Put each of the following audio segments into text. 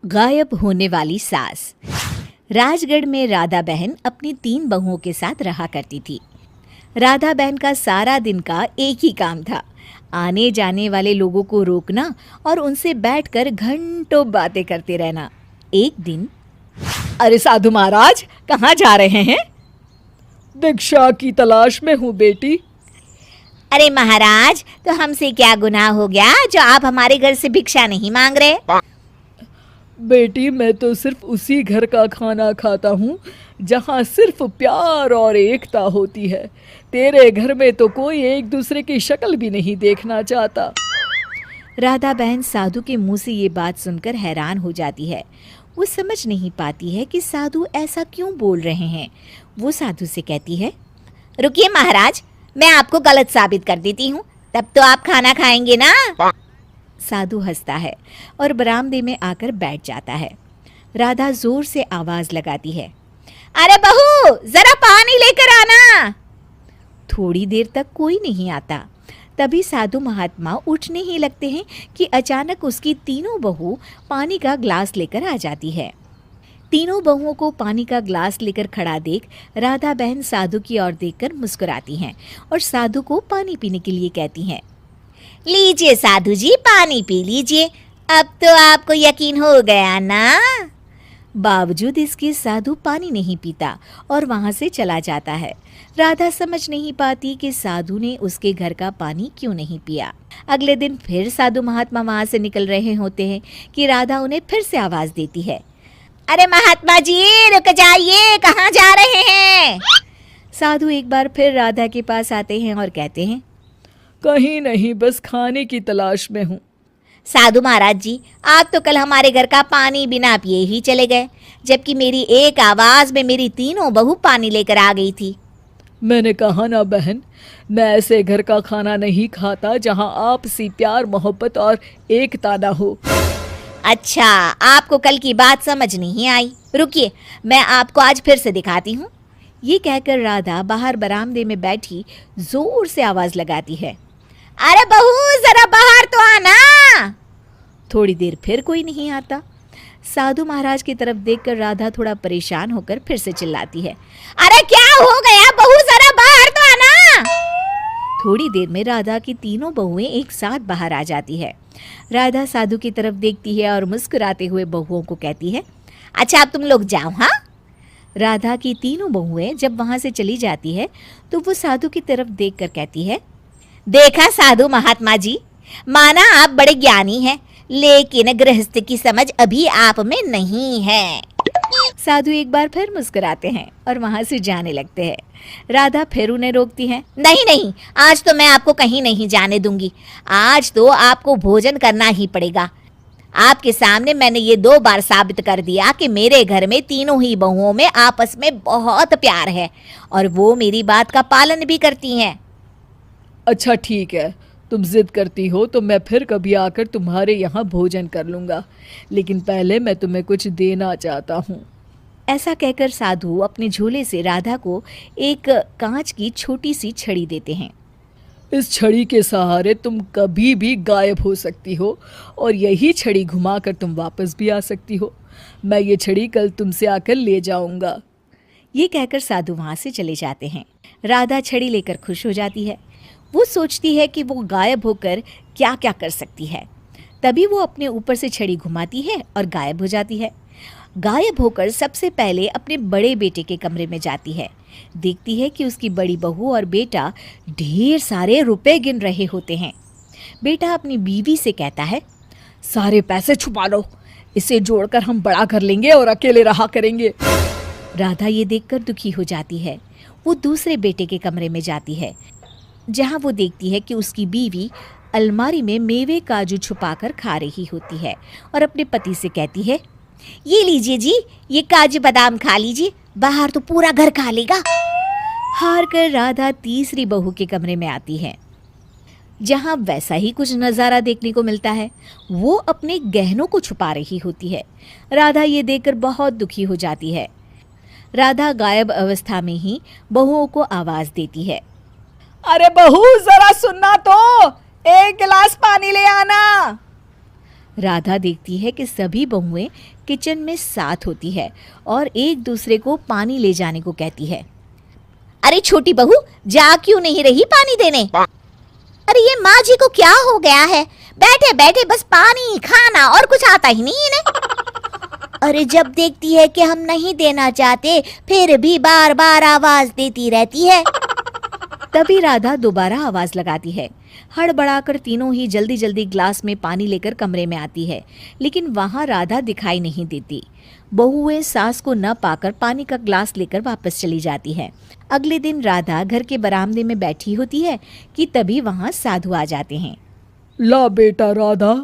गायब होने वाली सास। राजगढ़ में राधा बहन अपनी 3 बहुओं के साथ रहा करती थी। राधा बहन का सारा दिन का एक ही काम था, आने जाने वाले लोगों को रोकना और उनसे बैठकर घंटों बातें करते रहना। एक दिन, अरे साधु महाराज, कहाँ जा रहे हैं? दीक्षा की तलाश में हूँ बेटी। अरे महाराज, तो हमसे क्या गुनाह हो गया जो आप हमारे घर से भिक्षा नहीं मांग रहे? बेटी, मैं तो सिर्फ उसी घर का खाना खाता हूँ जहाँ सिर्फ प्यार और एकता होती है। तेरे घर में तो कोई एक दूसरे की शक्ल भी नहीं देखना चाहता। राधा बहन साधु के मुंह से ये बात सुनकर हैरान हो जाती है। वो समझ नहीं पाती है कि साधु ऐसा क्यों बोल रहे हैं। वो साधु से कहती है, रुकिए महाराज, मैं आपको गलत साबित कर देती हूँ, तब तो आप खाना खाएंगे ना। साधु हंसता है और बरामदे में आकर बैठ जाता है। राधा जोर से आवाज लगाती है, अरे बहू, जरा पानी लेकर आना। थोड़ी देर तक कोई नहीं आता। तभी साधु महात्मा उठने ही लगते हैं कि अचानक उसकी तीनों बहू पानी का ग्लास लेकर आ जाती है। तीनों बहुओं को पानी का ग्लास लेकर खड़ा देख राधा बहन साधु की ओर देखकर मुस्कुराती हैं और साधु को पानी पीने के लिए कहती हैं, लीजिए साधु जी, पानी पी लीजिए, अब तो आपको यकीन हो गया ना। बावजूद इसके साधु पानी नहीं पीता और वहां से चला जाता है। राधा समझ नहीं पाती कि साधु ने उसके घर का पानी क्यों नहीं पिया। अगले दिन फिर साधु महात्मा वहां से निकल रहे होते हैं कि राधा उन्हें फिर से आवाज देती है, अरे महात्मा जी, रुक जाइए, कहाँ जा रहे हैं? साधु एक बार फिर राधा के पास आते हैं और कहते हैं, कहीं नहीं, बस खाने की तलाश में हूँ। साधु महाराज जी, आप तो कल हमारे घर का पानी बिना पिए ही चले गए, जबकि मेरी एक आवाज में मेरी तीनों बहू पानी लेकर आ गई थी। मैंने कहा ना बहन, मैं ऐसे घर का खाना नहीं खाता जहाँ आपसी प्यार, मोहब्बत और एकता ना हो। अच्छा, आपको कल की बात समझ नहीं आई। रुकिए, मैं आपको आज फिर से दिखाती हूँ। ये कहकर राधा बाहर बरामदे में बैठी जोर से आवाज लगाती है, अरे बहू, जरा बाहर तो आना। थोड़ी देर फिर कोई नहीं आता। साधु महाराज की तरफ देखकर राधा थोड़ा परेशान होकर फिर से चिल्लाती है, अरे क्या हो गया बहू, जरा बाहर तो आना। थोड़ी देर में राधा की तीनों बहुएं एक साथ बाहर आ जाती है। राधा साधु की तरफ देखती है और मुस्कुराते हुए बहुओं को कहती है, अच्छा अब तुम लोग जाओ। हाँ। राधा की तीनों बहुएं जब वहां से चली जाती है तो वो साधु की तरफ देखकर कहती है, देखा साधु महात्मा जी, माना आप बड़े ज्ञानी हैं, लेकिन गृहस्थ की समझ अभी आप में नहीं है। साधु एक बार फिर मुस्कुराते हैं और वहां से जाने लगते हैं। राधा फिर उन्हें रोकती है, नहीं नहीं, आज तो मैं आपको कहीं नहीं जाने दूंगी। आज तो आपको भोजन करना ही पड़ेगा। आपके सामने मैंने ये 2 बार साबित कर दिया कि मेरे घर में तीनों ही बहुओं में आपस में बहुत प्यार है और वो मेरी बात का पालन भी करती हैं। अच्छा ठीक है, तुम जिद करती हो तो मैं फिर कभी आकर तुम्हारे यहाँ भोजन कर लूँगा, लेकिन पहले मैं तुम्हें कुछ देना चाहता हूँ। ऐसा कहकर साधु अपने झोले से राधा को एक कांच की छोटी सी छड़ी देते हैं। इस छड़ी के सहारे तुम कभी भी गायब हो सकती हो और यही छड़ी घुमाकर तुम वापस भी आ सकती हो। मैं ये छड़ी कल तुमसे आकर ले जाऊंगा। ये कहकर साधु वहां से चले जाते हैं। राधा छड़ी लेकर खुश हो जाती है। वो सोचती है कि वो गायब होकर क्या क्या कर सकती है। तभी वो अपने ऊपर से छड़ी घुमाती है और गायब हो जाती है। गायब होकर सबसे पहले अपने बड़े बेटे के कमरे में जाती है। देखती है कि उसकी बड़ी बहू और बेटा ढेर सारे रुपए गिन रहे होते हैं। बेटा अपनी बीवी से कहता है, सारे पैसे छुपा लो, इसे जोड़कर हम बड़ा कर लेंगे और अकेले रहा करेंगे। राधा ये देखकर दुखी हो जाती है। वो दूसरे बेटे के कमरे में जाती है, जहां वो देखती है कि उसकी बीवी अलमारी में मेवे काजू छुपाकर खा रही होती है और अपने पति से कहती है, ये लीजिए जी, ये काजू बादाम खा लीजिए, बाहर तो पूरा घर खा लेगा। हार कर राधा तीसरी बहू के कमरे में आती है, जहां वैसा ही कुछ नज़ारा देखने को मिलता है। वो अपने गहनों को छुपा रही होती है। राधा ये देखकर बहुत दुखी हो जाती है। राधा गायब अवस्था में ही बहुओं को आवाज देती है, अरे बहू, जरा सुनना तो, एक गिलास पानी ले आना। राधा देखती है कि सभी बहुएं किचन में साथ होती है और एक दूसरे को पानी ले जाने को कहती है। अरे छोटी बहू, जा क्यों नहीं रही पानी देने? अरे ये माँ जी को क्या हो गया है, बैठे बैठे बस पानी खाना और कुछ आता ही नहीं इन्हें। अरे जब देखती है कि हम नहीं देना चाहते फिर भी बार बार आवाज देती रहती है। तभी राधा दोबारा आवाज लगाती है। हड़बड़ाकर तीनों ही जल्दी जल्दी ग्लास में पानी लेकर कमरे में आती है, लेकिन वहां राधा दिखाई नहीं देती। बहुएं सास को न पाकर पानी का ग्लास लेकर वापस चली जाती है। अगले दिन राधा घर के बरामदे में बैठी होती है कि तभी वहां साधु आ जाते हैं। ला बेटा राधा,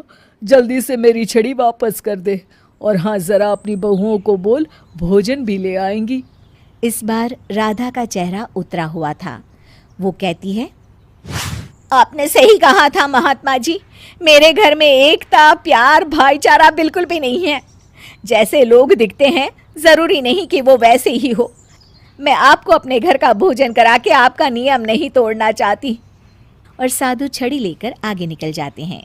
जल्दी से मेरी छड़ी वापस कर दे, और हाँ जरा अपनी बहुओं को बोल भोजन भी ले आएंगी। इस बार राधा का चेहरा उतरा हुआ था। वो कहती है, आपने सही कहा था महात्मा जी, मेरे घर में एकता, प्यार, भाईचारा बिल्कुल भी नहीं है। जैसे लोग दिखते हैं जरूरी नहीं कि वो वैसे ही हो। मैं आपको अपने घर का भोजन करा के आपका नियम नहीं तोड़ना चाहती। और साधु छड़ी लेकर आगे निकल जाते हैं।